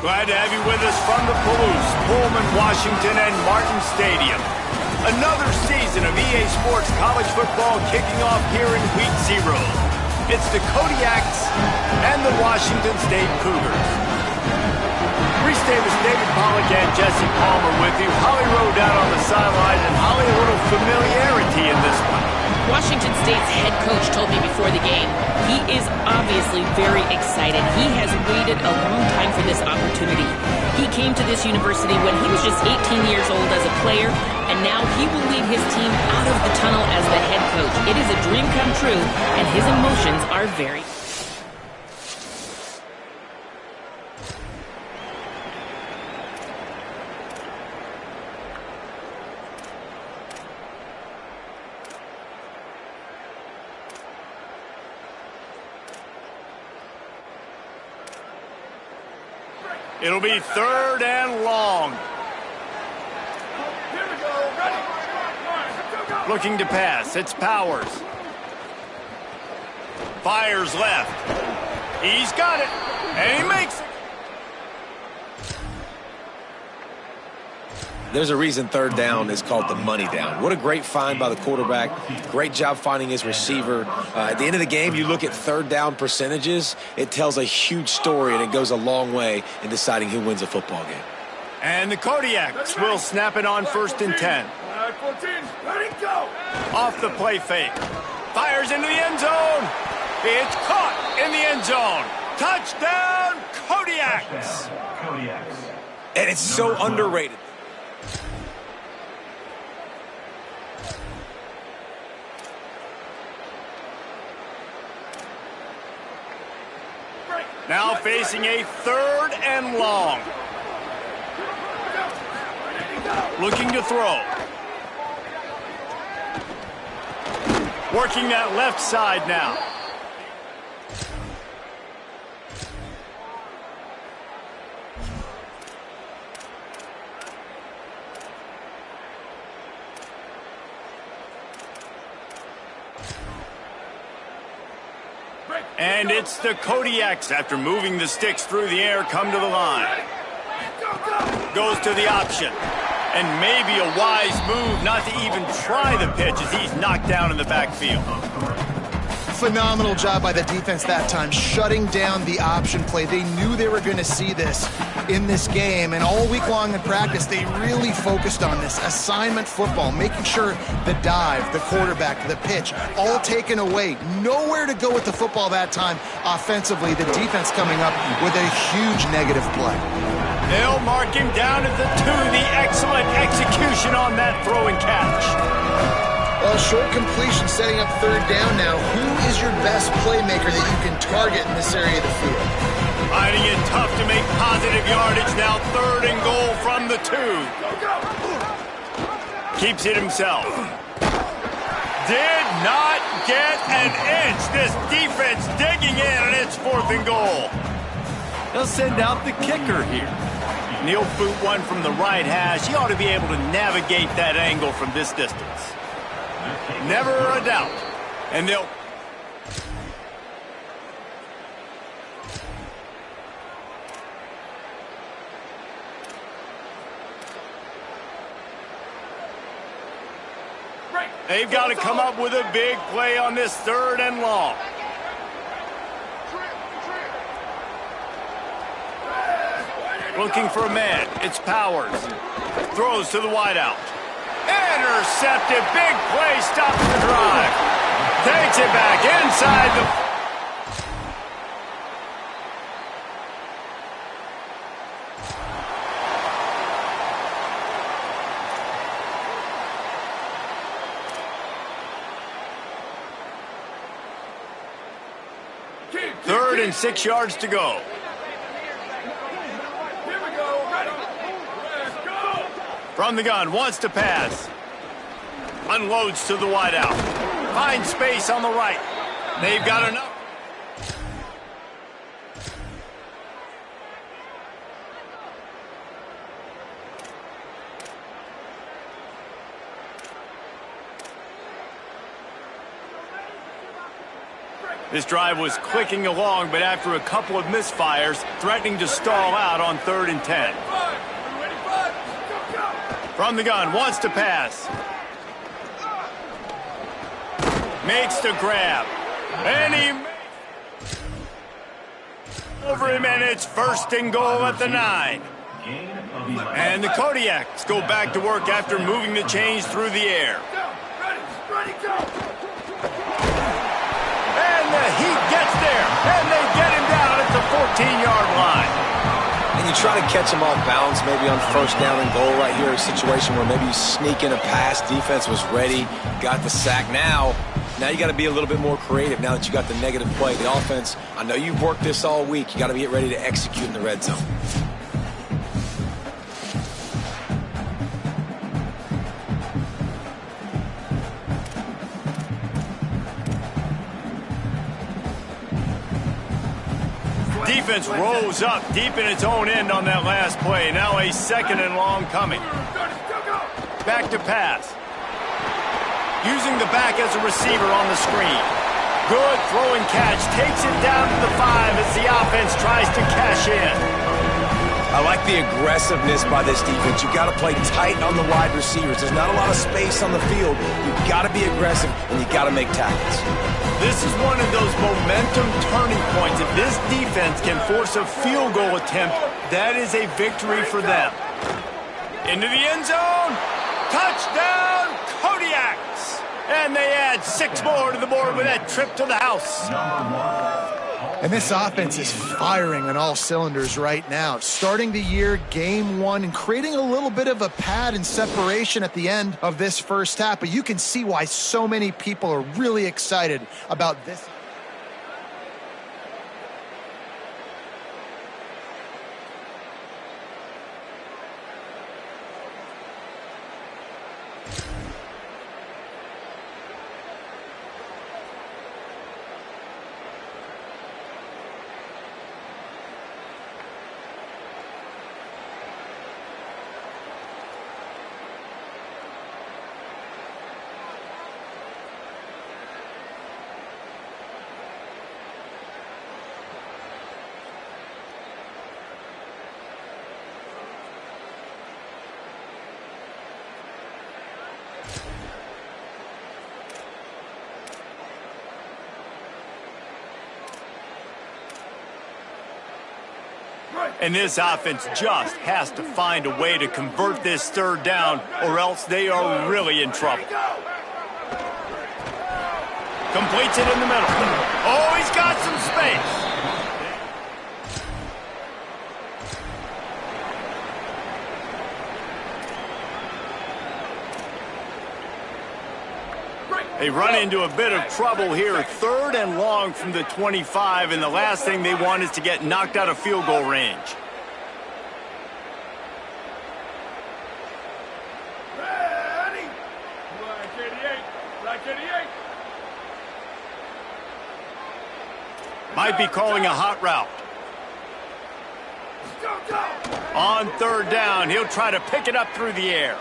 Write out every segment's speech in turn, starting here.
Glad to have you with us from the Palouse, Pullman, Washington, and Martin Stadium. Another season of EA Sports college football kicking off here in Week 0. It's the Kodiaks and the Washington State Cougars. Reese Davis, David Pollack, and Jesse Palmer with you. Holly Rowe down on the sideline, and Holly, a little familiarity in this one. Washington State's head coach told me before the game he is obviously very excited. He has waited a long time for this opportunity. He came to this university when he was just 18 years old as a player, and now he will lead his team out of the tunnel as the head coach. It is a dream come true, and his emotions are very... It'll be 3rd and long. Here we go. Ready. Looking to pass. It's Powers. Fires left. He's got it. And he makes it. There's a reason 3rd down is called the money down. What a great find by the quarterback. Great job finding his receiver. At the end of the game, you look at 3rd down percentages. It tells a huge story, and it goes a long way in deciding who wins a football game. And the Kodiaks will snap it on 1st and 10. 14, ready, go. Off the play fake. Fires into the end zone. It's caught in the end zone. Touchdown, Kodiaks. And it's so underrated. Now facing a 3rd and long. Looking to throw. Working that left side now. And it's the Kodiaks, after moving the sticks through the air, come to the line. Goes to the option. And maybe a wise move not to even try the pitch as he's knocked down in the backfield. Phenomenal job by the defense that time, shutting down the option play. They knew they were going to see this in this game, and all week long in practice, they really focused on this assignment football, making sure the dive, the quarterback, the pitch, all taken away. Nowhere to go with the football that time offensively. The defense coming up with a huge negative play. They'll mark him down at the 2. The excellent execution on that throw and catch. Well, short completion setting up 3rd down now. Who is your best playmaker that you can target in this area of the field? Finding it tough to make positive yardage. Now 3rd and goal from the 2. Keeps it himself. Did not get an inch. This defense digging in, and it's 4th and goal. They'll send out the kicker here. Neil Foot one from the right hash. He ought to be able to navigate that angle from this distance. Never a doubt. And they'll... They've got to come up with a big play on this 3rd and long. Looking for a man. It's Powers. Throws to the wideout. Intercepted. Big play. Stops the drive. Takes it back inside the... Third and 6 yards to go. From the gun, wants to pass. Unloads to the wideout. Finds space on the right. They've got enough. This drive was clicking along, but after a couple of misfires, threatening to stall out on 3rd and 10. From the gun, wants to pass. Makes the grab. And he over him, and it's 1st and goal at the 9. And the Kodiaks go back to work after moving the chains through the air. Ready, go! And the Heat gets there, and they get him down at the 14-yard line. And you try to catch him off balance, maybe on 1st down and goal right here, a situation where maybe you sneak in a pass, defense was ready, got the sack. Now you got to be a little bit more creative now that you got the negative play. The offense, I know you've worked this all week. You got to get ready to execute in the red zone. Defense rose up deep in its own end on that last play. Now a 2nd and long coming. Back to pass. Using the back as a receiver on the screen. Good throwing catch. Takes it down to the 5 as the offense tries to cash in. I like the aggressiveness by this defense. You've got to play tight on the wide receivers. There's not a lot of space on the field. You've got to be aggressive, and you've got to make tackles. This is one of those momentum turning points. If this defense can force a field goal attempt, that is a victory for them. Into the end zone. Touchdown, Kodiaks. And they add 6 more to the board with that trip to the house. And this offense is firing on all cylinders right now. Starting the year, game 1, and creating a little bit of a pad and separation at the end of this first half. But you can see why so many people are really excited about this. And this offense just has to find a way to convert this 3rd down, or else they are really in trouble. Completes it in the middle. Oh, he's got some space. They run into a bit of trouble here. 3rd and long from the 25, and the last thing they want is to get knocked out of field goal range. Ready! Black 88! Black 88! Might be calling a hot route. Go, go! On 3rd down, he'll try to pick it up through the air.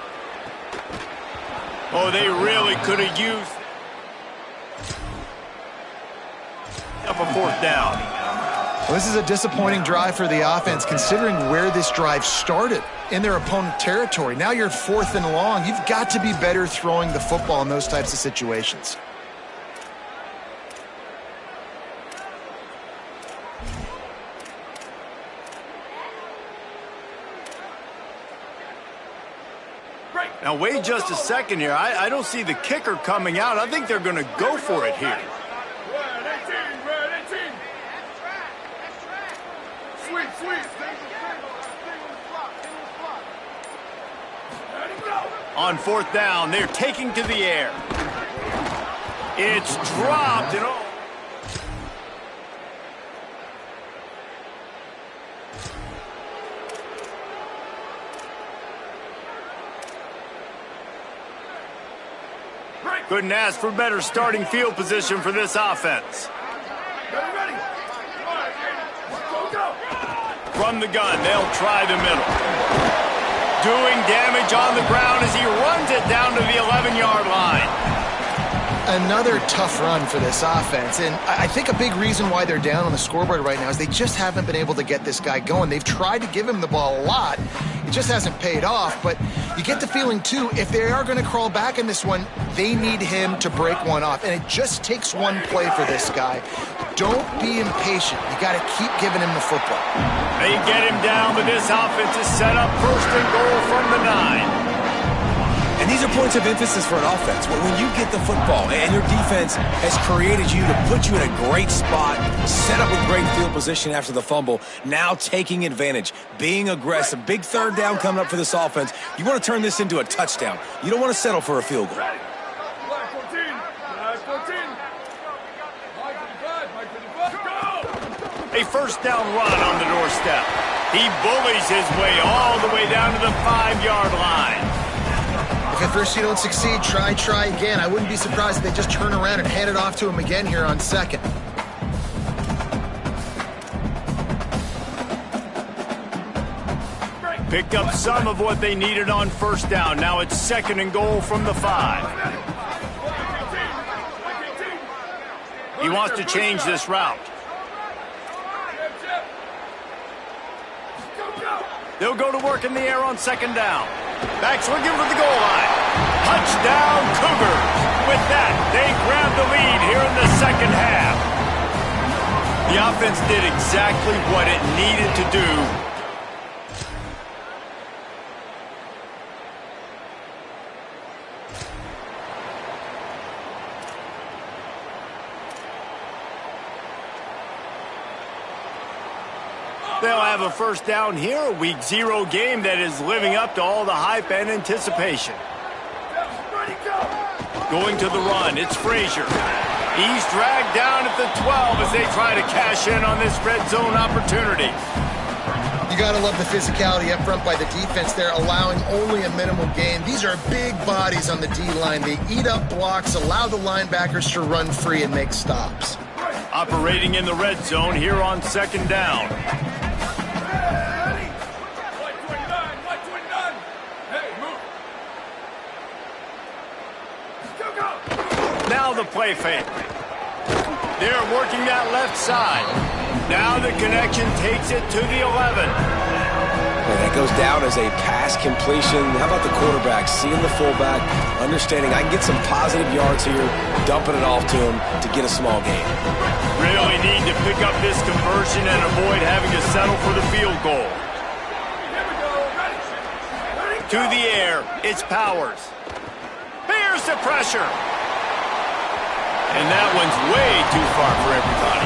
Oh, they really could have used up a 4th down. Well, this is a disappointing drive for the offense, considering where this drive started in their opponent territory. Now you're 4th and long. You've got to be better throwing the football in those types of situations. Now, wait just a second here. I don't see the kicker coming out. I think they're going to go for it here. Red 18! Sweet! Ready, go! On 4th down, they're taking to the air. It's dropped and all. Couldn't ask for better starting field position for this offense. Ready! Go! From the gun, they'll try the middle. Doing damage on the ground as he runs it down to the 11-yard line. Another tough run for this offense, and I think a big reason why they're down on the scoreboard right now is they just haven't been able to get this guy going. They've tried to give him the ball a lot. It just hasn't paid off, but you get the feeling, too, if they are going to crawl back in this one, they need him to break one off, and it just takes one play for this guy. Don't be impatient. You got to keep giving him the football. They get him down, but this offense is set up first and goal from the 9. And these are points of emphasis for an offense. When you get the football and your defense has created you to put you in a great spot, set up with great field position after the fumble, now taking advantage, being aggressive, big third down coming up for this offense. You want to turn this into a touchdown. You don't want to settle for a field goal. Black 14. Black 14. Mike 55. Mike 55. Go! A first down run on the doorstep. He bullies his way all the way down to the 5-yard line. If at first you don't succeed, try again. I wouldn't be surprised if they just turn around and hand it off to him again here on second. Picked up some of what they needed on first down. Now it's second and goal from the 5. He wants to change this route. They'll go to work in the air on second down. Back swinging for the goal line. Touchdown, Cougars. With that, they grab the lead here in the second half. The offense did exactly what it needed to do. They'll have a first down here, a Week 0 game that is living up to all the hype and anticipation. Going to the run, it's Frazier. He's dragged down at the 12 as they try to cash in on this red zone opportunity. You got to love the physicality up front by the defense there, allowing only a minimal gain. These are big bodies on the D-line. They eat up blocks, allow the linebackers to run free and make stops. Operating in the red zone here on second down. Now the play fake. They're working that left side. Now the connection takes it to the 11. And that goes down as a pass completion. How about the quarterback seeing the fullback, understanding I can get some positive yards here, dumping it off to him to get a small gain. Really need to pick up this conversion and avoid having to settle for the field goal. To the air, it's Powers. Here's the pressure. And that one's way too far for everybody.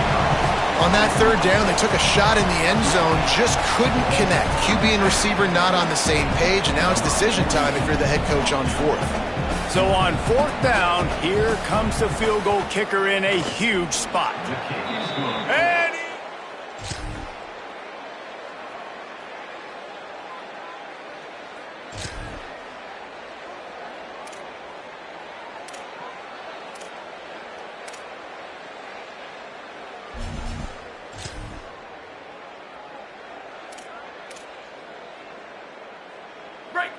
On that third down, they took a shot in the end zone, just couldn't connect. QB and receiver not on the same page, and now it's decision time if you're the head coach on fourth. So on fourth down, here comes the field goal kicker in a huge spot. And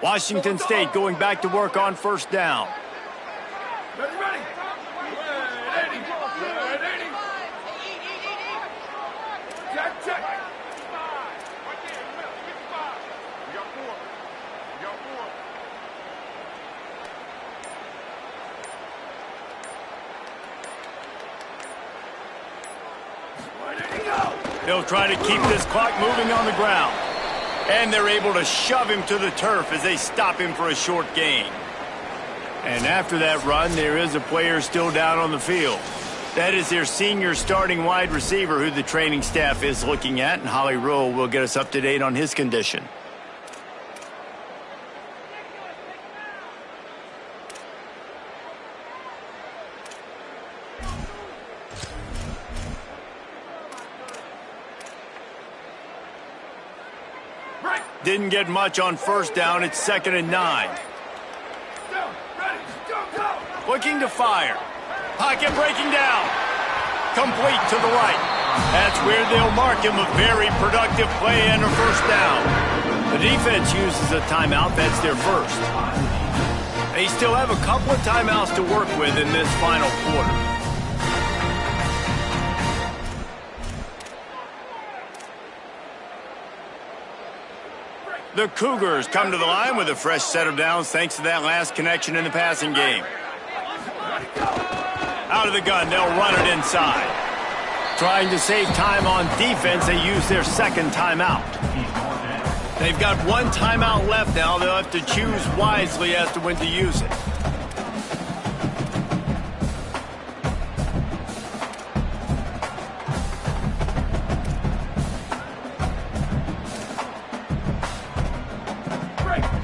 Washington State going back to work on first down. Ready, ready. Red 80. Red 80. Check, check. They'll try to keep this clock moving on the ground. And they're able to shove him to the turf as they stop him for a short gain. And after that run, there is a player still down on the field. That is their senior starting wide receiver who the training staff is looking at, and Holly Rowe will get us up to date on his condition. Didn't get much on first down. It's 2nd and 9. Looking to fire. Pocket breaking down. Complete to the right. That's where they'll mark him a very productive play and a first down. The defense uses a timeout. That's their first. They still have a couple of timeouts to work with in this final quarter. The Cougars come to the line with a fresh set of downs thanks to that last connection in the passing game. Out of the gun, they'll run it inside. Trying to save time on defense, they use their second timeout. They've got one timeout left now. They'll have to choose wisely as to when to use it.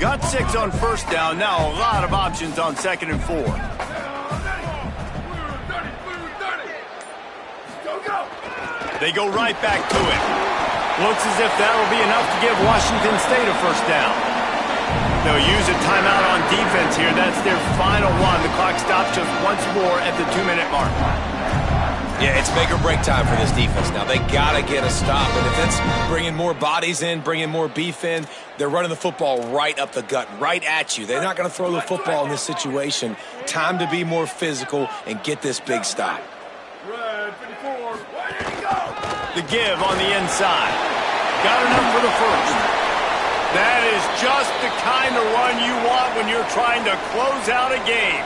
Got 6 on first down. Now a lot of options on 2nd and 4. They go right back to it. Looks as if that'll be enough to give Washington State a first down. They'll use a timeout on defense here. That's their final one. The clock stops just once more at the 2-minute mark. Yeah, it's make or break time for this defense now. They got to get a stop. And if it's bringing more bodies in, bringing more beef in, they're running the football right up the gut, right at you. They're not going to throw the football in this situation. Time to be more physical and get this big stop. Red 54. Where did he go? The give on the inside. Got enough for the first. That is just the kind of run you want when you're trying to close out a game.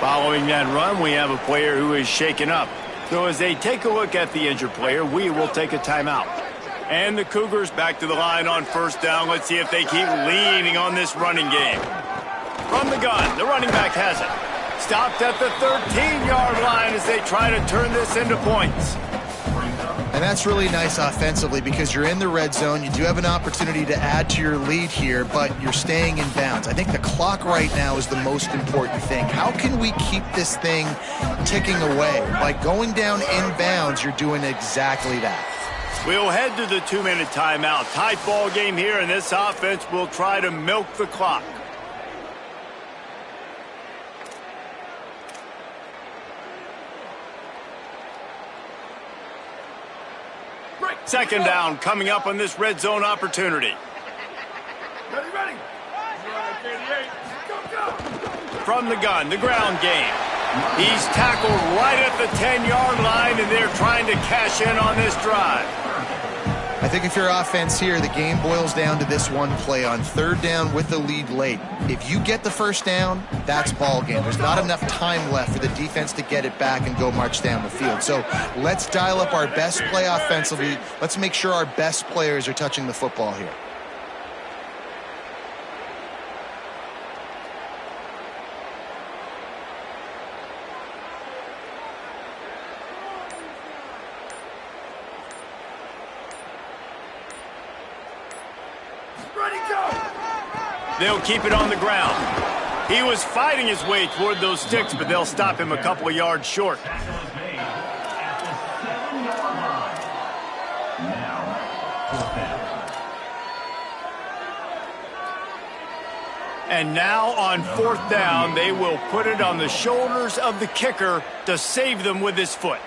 Following that run, we have a player who is shaken up. So as they take a look at the injured player, we will take a timeout. And the Cougars back to the line on first down. Let's see if they keep leaning on this running game. From the gun, the running back has it. Stopped at the 13-yard line as they try to turn this into points. And that's really nice offensively because you're in the red zone. You do have an opportunity to add to your lead here, but you're staying in bounds. I think the clock right now is the most important thing. How can we keep this thing ticking away? By going down in bounds, you're doing exactly that. We'll head to the 2-minute timeout. Tight ball game here, and this offense will try to milk the clock. Second down coming up on this red zone opportunity. Ready, ready. Red 88. Go, go. From the gun, the ground game. He's tackled right at the 10-yard line, and they're trying to cash in on this drive. I think if you're offense here, the game boils down to this one play on third down with the lead late. If you get the first down, that's ball game. There's not enough time left for the defense to get it back and go march down the field. So let's dial up our best play offensively. Let's make sure our best players are touching the football here. They'll keep it on the ground. He was fighting his way toward those sticks, but they'll stop him a couple of yards short. And now on fourth down, they will put it on the shoulders of the kicker to save them with his foot.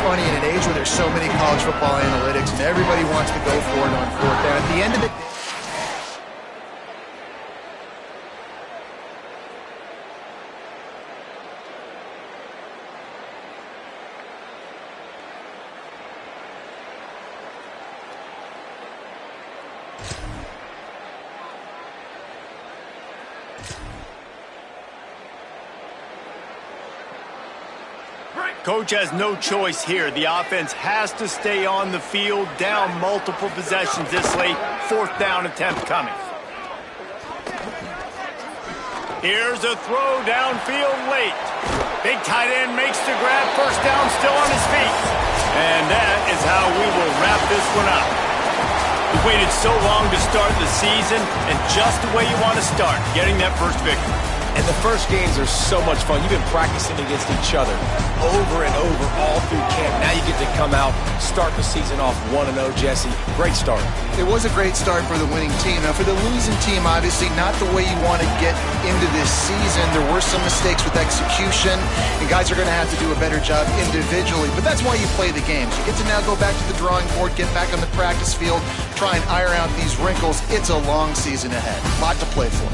Funny, in an age where there's so many college football analytics and everybody wants to go for it on fourth down, at the end of the day, Coach has no choice here. The offense has to stay on the field, down multiple possessions this late. Fourth down attempt coming. Here's a throw downfield late. Big tight end makes the grab. First down, still on his feet. And that is how we will wrap this one up. We waited so long to start the season, and just the way you want to start, getting that first victory. And the first games are so much fun. You've been practicing against each other over and over all through camp. Now you get to come out, start the season off 1-0, Jesse. Great start. It was a great start for the winning team. Now, for the losing team, obviously not the way you want to get into this season. There were some mistakes with execution, and guys are going to have to do a better job individually. But that's why you play the games. You get to now go back to the drawing board, get back on the practice field, try and iron out these wrinkles. It's a long season ahead. A lot to play for.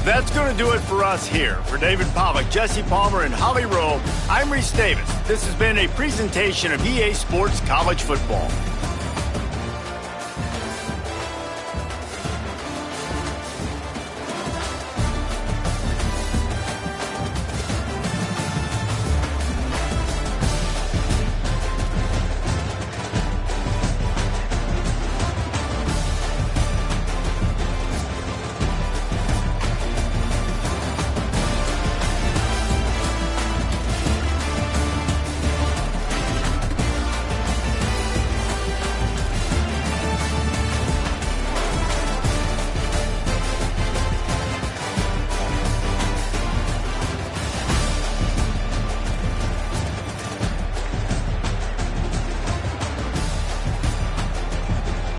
That's going to do it for us here. For David Pollack, Jesse Palmer, and Holly Rowe, I'm Reese Davis. This has been a presentation of EA Sports College Football.